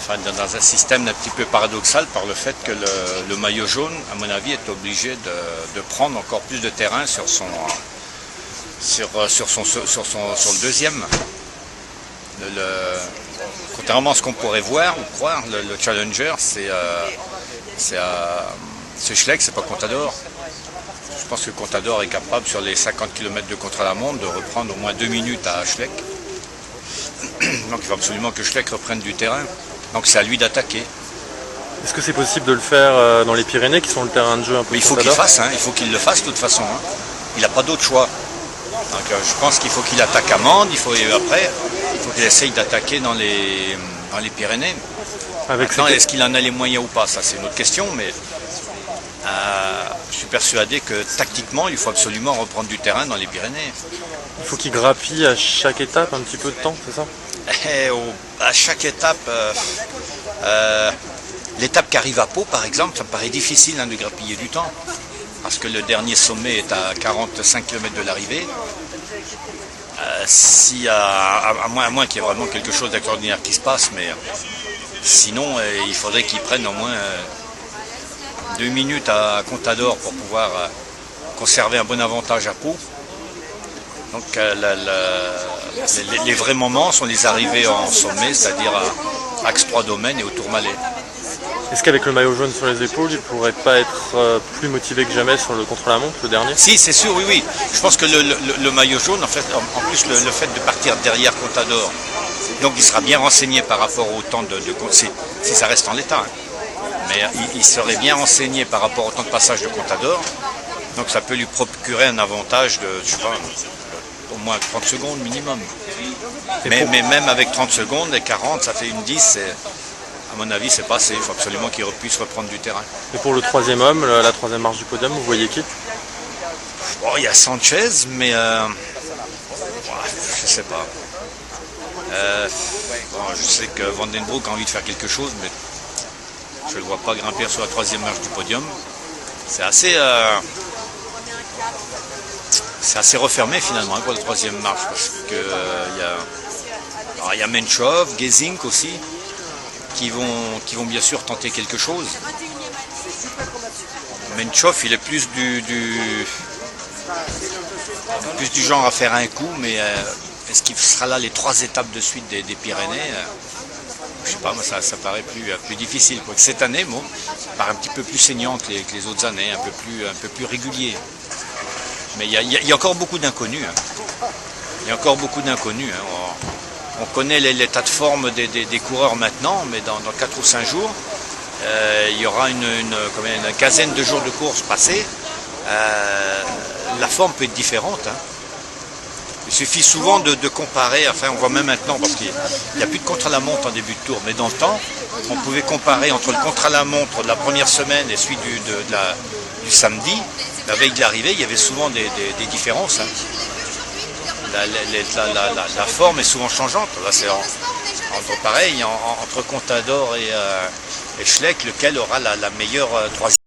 enfin, dans un système un petit peu paradoxal par le fait que le maillot jaune, à mon avis, est obligé de prendre encore plus de terrain sur le deuxième. Contrairement à ce qu'on pourrait voir ou croire, le Challenger, c'est Schleck, c'est pas Contador. Je pense que Contador est capable, sur les 50 km de contre-la-montre, de reprendre au moins 2 minutes à Schleck. Donc il faut absolument que Schleck reprenne du terrain. Donc c'est à lui d'attaquer. Est-ce que c'est possible de le faire dans les Pyrénées, qui sont le terrain de jeu un peu? Mais il faut qu'il fasse, il faut qu'il le fasse de toute façon. Il n'a pas d'autre choix. Donc je pense qu'il faut qu'il attaque à Mende, après, il faut qu'il essaye d'attaquer dans les Pyrénées. Maintenant, est-ce qu'il en a les moyens ou pas? Ça, c'est une autre question, mais je suis persuadé que tactiquement, il faut absolument reprendre du terrain dans les Pyrénées. Il faut qu'il grappille à chaque étape un petit peu de temps, c'est ça? À chaque étape, l'étape qui arrive à Pau, par exemple, ça me paraît difficile de grappiller du temps. Parce que le dernier sommet est à 45 km de l'arrivée. À moins qu'il y ait vraiment quelque chose d'extraordinaire qui se passe, mais sinon, il faudrait qu'ils prennent au moins 2 minutes à Contador pour pouvoir conserver un bon avantage à Pau. Donc les vrais moments sont les arrivées en sommet, c'est-à-dire à Axe 3 Domaines et au Tourmalet. Est-ce qu'avec le maillot jaune sur les épaules, il ne pourrait pas être plus motivé que jamais sur le contre-la-montre, le dernier? Si, c'est sûr, oui. Je pense que le maillot jaune, en fait, en plus le fait de partir derrière Contador, donc il sera bien renseigné par rapport au temps si ça reste en l'état. Mais il serait bien renseigné par rapport au temps de passage de Contador. Donc ça peut lui procurer un avantage de, je sais pas, au moins 30 secondes minimum. Mais même avec 30 secondes et 40, ça fait une 10. À mon avis, c'est pas assez. Il faut absolument qu'il puisse reprendre du terrain. Et pour le troisième homme, la troisième marche du podium, vous voyez qui? Bon, il y a Sanchez, mais je sais pas. Je sais que Van den Broek a envie de faire quelque chose, mais je ne le vois pas grimper sur la troisième marche du podium. C'est assez refermé finalement pour la troisième marche, parce que il y a Menchov, Gesink aussi, qui vont bien sûr tenter quelque chose. Menchov, il est plus du genre à faire un coup, mais est-ce qu'il sera là les 3 étapes de suite des Pyrénées? Je sais pas, moi ça paraît plus difficile. Quoi. Cette année, bon, ça paraît un petit peu plus saignant que les autres années, un peu plus régulier. Mais il y a encore beaucoup d'inconnus. Il y a encore beaucoup d'inconnus. On connaît l'état de forme des coureurs maintenant, mais dans 4 ou 5 jours, il y aura une quinzaine de jours de course passés. La forme peut être différente. Il suffit souvent de comparer, enfin on voit même maintenant, parce qu'il n'y a plus de contre-la-montre en début de tour, mais dans le temps, on pouvait comparer entre le contre-la-montre de la première semaine et celui du samedi. La veille de l'arrivée, il y avait souvent des différences. La forme est souvent changeante. Là, c'est entre Contador et Schleck, lequel aura la meilleure troisième.